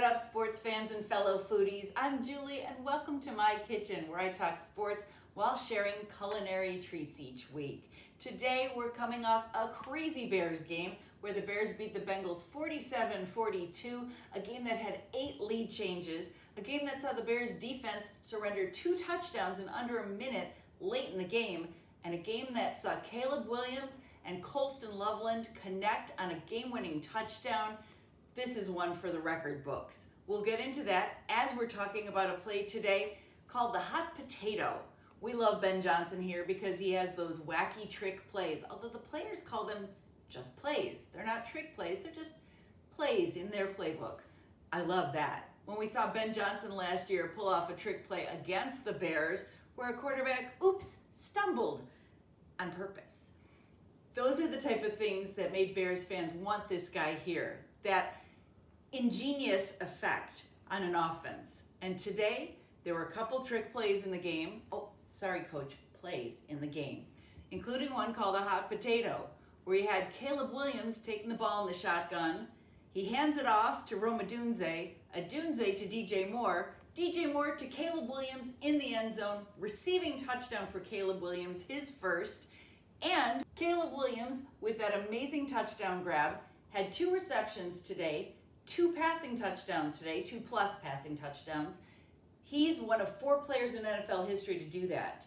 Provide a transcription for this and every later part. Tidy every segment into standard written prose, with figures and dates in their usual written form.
up, sports fans and fellow foodies? I'm Julie, and welcome to my kitchen, where I talk sports while sharing culinary treats each week. Today, we're coming off a crazy Bears game where the Bears beat the Bengals 47-42, a game that had 8 lead changes, a game that saw the Bears defense surrender 2 touchdowns in under a minute late in the game, and a game that saw Caleb Williams and Colston Loveland connect on a game-winning touchdown. This is one for the record books. We'll get into that as we're talking about a play today called the hot potato. We love Ben Johnson here because he has those wacky trick plays, although the players call them just plays. They're not trick plays, they're just plays in their playbook. I love that. When we saw Ben Johnson last year pull off a trick play against the Bears where a quarterback, stumbled on purpose. Those are the type of things that made Bears fans want this guy here. That ingenious effect on an offense. And today, there were a couple trick plays in the game. Plays in the game, including one called a hot potato, where he had Caleb Williams taking the ball in the shotgun. He hands it off to Rome Odunze to DJ Moore to Caleb Williams in the end zone, receiving touchdown for Caleb Williams, his first. And Caleb Williams, with that amazing touchdown grab, had 2 receptions today, 2 passing touchdowns today, 2+ passing touchdowns. He's one of 4 players in NFL history to do that.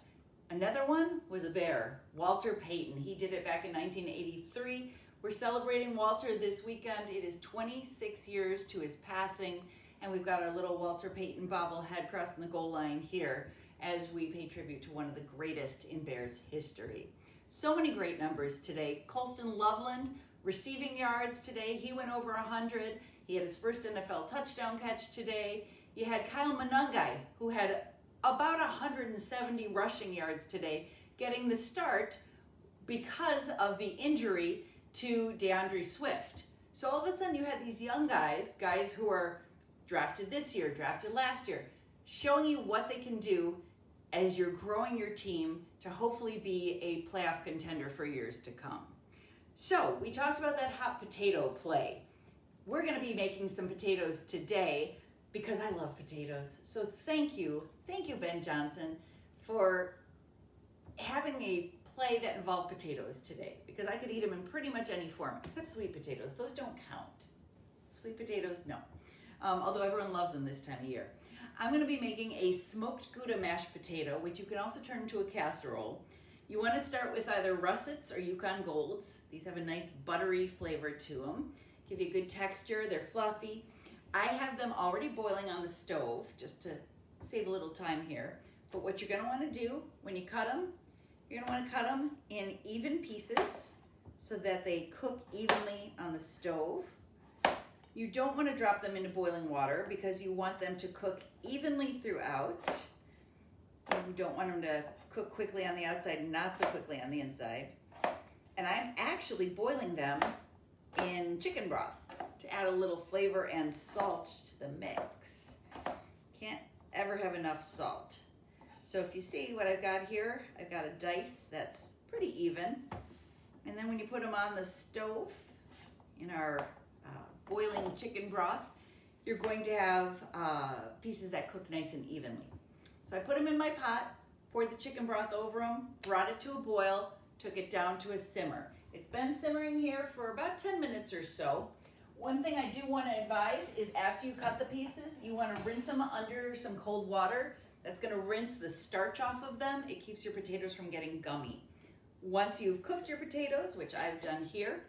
Another one was a Bear, Walter Payton. He did it back in 1983. We're celebrating Walter this weekend. It is 26 years to his passing, and we've got our little Walter Payton bobblehead crossing the goal line here as we pay tribute to one of the greatest in Bears history. So many great numbers today. Colston Loveland, receiving yards today. He went over 100. He had his first NFL touchdown catch today. You had Kyle Monangai, who had about 170 rushing yards today, getting the start because of the injury to DeAndre Swift. So all of a sudden you had these young guys who are drafted this year, drafted last year, showing you what they can do as you're growing your team to hopefully be a playoff contender for years to come. So we talked about that hot potato play. We're going to be making some potatoes today because I love potatoes. So thank you, Ben Johnson, for having a play that involved potatoes today, because I could eat them in pretty much any form, except sweet potatoes. Those don't count. Sweet potatoes, no. Although everyone loves them this time of year. I'm going to be making a smoked Gouda mashed potato, which you can also turn into a casserole. You want to start with either russets or Yukon Golds. These have a nice buttery flavor to them. Give you a good texture, they're fluffy. I have them already boiling on the stove, just to save a little time here. But what you're going to want to do when you cut them, you're going to want to cut them in even pieces so that they cook evenly on the stove. You don't want to drop them into boiling water because you want them to cook evenly throughout. You don't want them to cook quickly on the outside and not so quickly on the inside. And I'm actually boiling them in chicken broth to add a little flavor and salt to the mix. Can't ever have enough salt. So if you see what I've got here, I've got a dice that's pretty even. And then when you put them on the stove in our boiling chicken broth, you're going to have pieces that cook nice and evenly. So I put them in my pot, poured the chicken broth over them, brought it to a boil, took it down to a simmer. It's been simmering here for about 10 minutes or so. One thing I do want to advise is after you cut the pieces, you want to rinse them under some cold water. That's going to rinse the starch off of them. It keeps your potatoes from getting gummy. Once you've cooked your potatoes, which I've done here,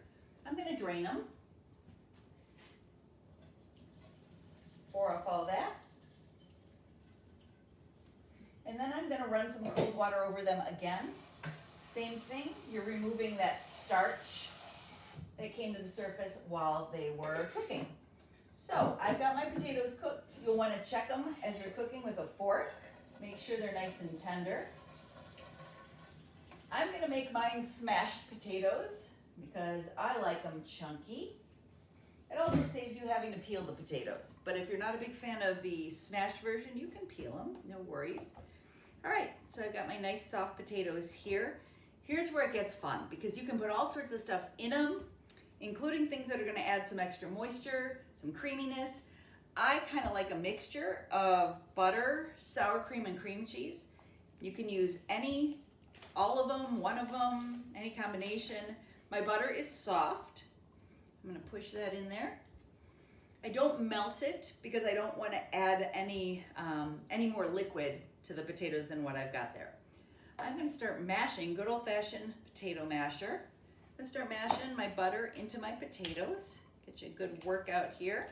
I'm going to drain them. Pour off all that. And then I'm going to run some cold water over them again. Same thing, you're removing that starch that came to the surface while they were cooking. So I've got my potatoes cooked. You'll want to check them as they're cooking with a fork. Make sure they're nice and tender. I'm going to make mine smashed potatoes because I like them chunky. It also saves you having to peel the potatoes. But if you're not a big fan of the smashed version, you can peel them, no worries. All right, so I've got my nice soft potatoes here. Here's where it gets fun because you can put all sorts of stuff in them, including things that are going to add some extra moisture, some creaminess. I kind of like a mixture of butter, sour cream, and cream cheese. You can use all of them, one of them, any combination. My butter is soft. I'm gonna push that in there. I don't melt it because I don't want to add any more liquid to the potatoes than what I've got there. I'm gonna start mashing, good old-fashioned potato masher. I'm gonna start mashing my butter into my potatoes. Get you a good workout here.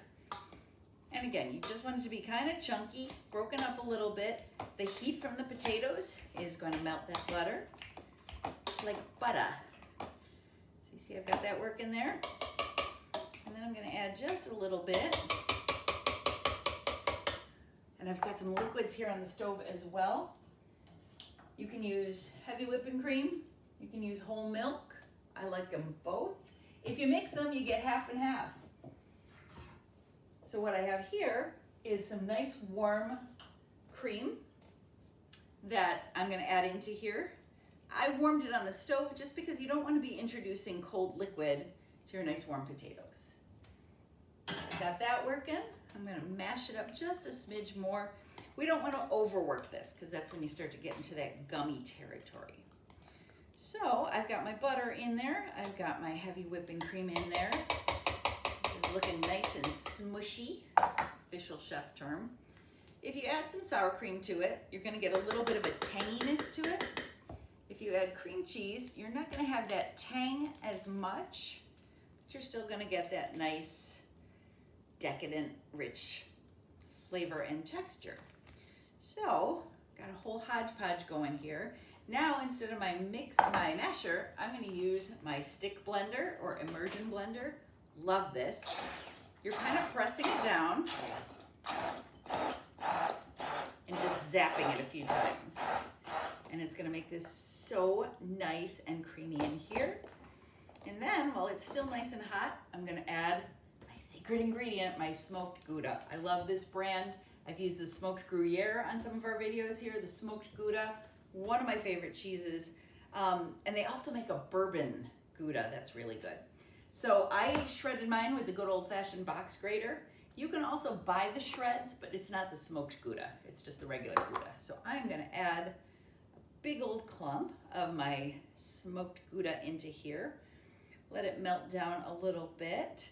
And again, you just want it to be kind of chunky, broken up a little bit. The heat from the potatoes is going to melt that butter like butter. So you see I've got that working there. And then I'm going to add just a little bit. And I've got some liquids here on the stove as well. You can use heavy whipping cream. You can use whole milk. I like them both. If you mix them, you get half and half. So what I have here is some nice warm cream that I'm going to add into here. I warmed it on the stove just because you don't want to be introducing cold liquid to your nice warm potatoes. Got that working. I'm going to mash it up just a smidge more. We don't want to overwork this because that's when you start to get into that gummy territory. So I've got my butter in there. I've got my heavy whipping cream in there. It's looking nice and smushy, official chef term. If you add some sour cream to it, you're going to get a little bit of a tanginess to it. If you add cream cheese, you're not going to have that tang as much, but you're still going to get that nice, decadent, rich flavor and texture. So, got a whole hodgepodge going here. Now, instead of my masher, I'm going to use my stick blender or immersion blender. Love this. You're kind of pressing it down and just zapping it a few times. And it's going to make this so nice and creamy in here. And then, while it's still nice and hot, I'm going to add my secret ingredient, my smoked Gouda. I love this brand. I've used the smoked Gruyere on some of our videos here, the smoked Gouda, one of my favorite cheeses. And they also make a bourbon Gouda that's really good. So I shredded mine with the good old-fashioned box grater. You can also buy the shreds, but it's not the smoked Gouda. It's just the regular Gouda. So I'm going to add a big old clump of my smoked Gouda into here. Let it melt down a little bit.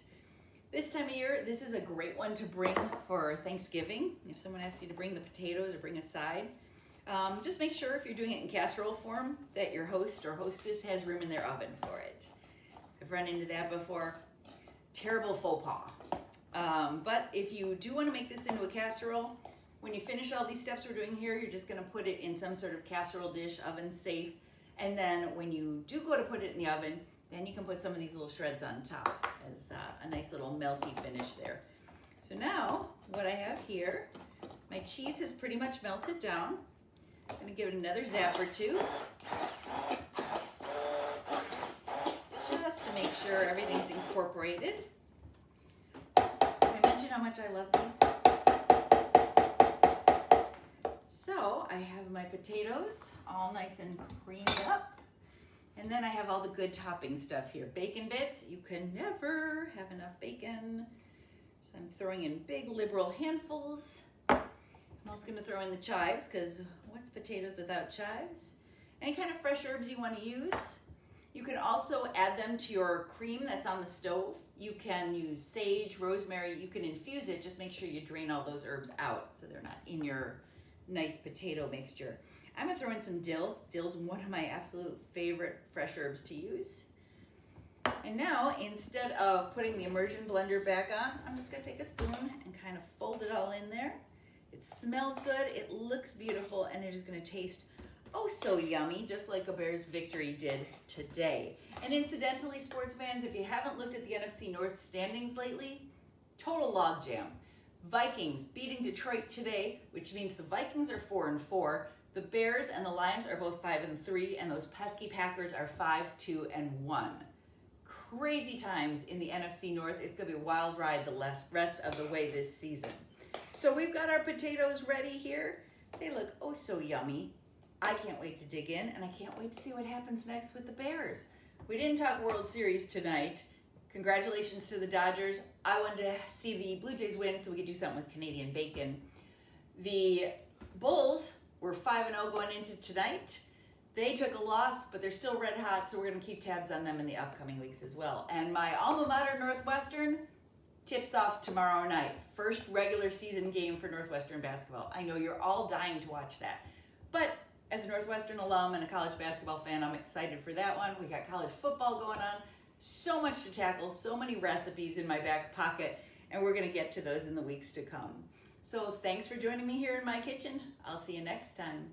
This time of year, this is a great one to bring for Thanksgiving. If someone asks you to bring the potatoes or bring a side, just make sure if you're doing it in casserole form that your host or hostess has room in their oven for it. I've run into that before. Terrible faux pas. But if you do want to make this into a casserole, when you finish all these steps we're doing here, you're just going to put it in some sort of casserole dish, oven safe. And then when you do go to put it in the oven, then you can put some of these little shreds on top as a nice little melty finish there. So now what I have here, my cheese has pretty much melted down. I'm going to give it another zap or two. Just to make sure everything's incorporated. I mentioned how much I love these. So I have my potatoes all nice and creamed up. And then I have all the good topping stuff here. Bacon bits, you can never have enough bacon. So I'm throwing in big liberal handfuls. I'm also gonna throw in the chives because what's potatoes without chives? Any kind of fresh herbs you wanna use. You can also add them to your cream that's on the stove. You can use sage, rosemary, you can infuse it. Just make sure you drain all those herbs out so they're not in your nice potato mixture. I'm gonna throw in some dill. Dill's one of my absolute favorite fresh herbs to use. And now, instead of putting the immersion blender back on, I'm just gonna take a spoon and kind of fold it all in there. It smells good, it looks beautiful, and it is gonna taste oh so yummy, just like a Bears victory did today. And incidentally, sports fans, if you haven't looked at the NFC North standings lately, total logjam. Vikings beating Detroit today, which means the Vikings are 4-4. The Bears and the Lions are both 5-3, and those pesky Packers are 5-2-1. Crazy times in the NFC North. It's going to be a wild ride the rest of the way this season. So we've got our potatoes ready here. They look oh so yummy. I can't wait to dig in, and I can't wait to see what happens next with the Bears. We didn't talk World Series tonight Congratulations to the Dodgers. I wanted to see the Blue Jays win so we could do something with Canadian bacon. The Bulls were 5-0 going into tonight. They took a loss, but they're still red hot, so we're going to keep tabs on them in the upcoming weeks as well. And my alma mater, Northwestern, tips off tomorrow night. First regular season game for Northwestern basketball. I know you're all dying to watch that. But as a Northwestern alum and a college basketball fan, I'm excited for that one. We got college football going on. So much to tackle, so many recipes in my back pocket, and we're going to get to those in the weeks to come. So thanks for joining me here in my kitchen. I'll see you next time.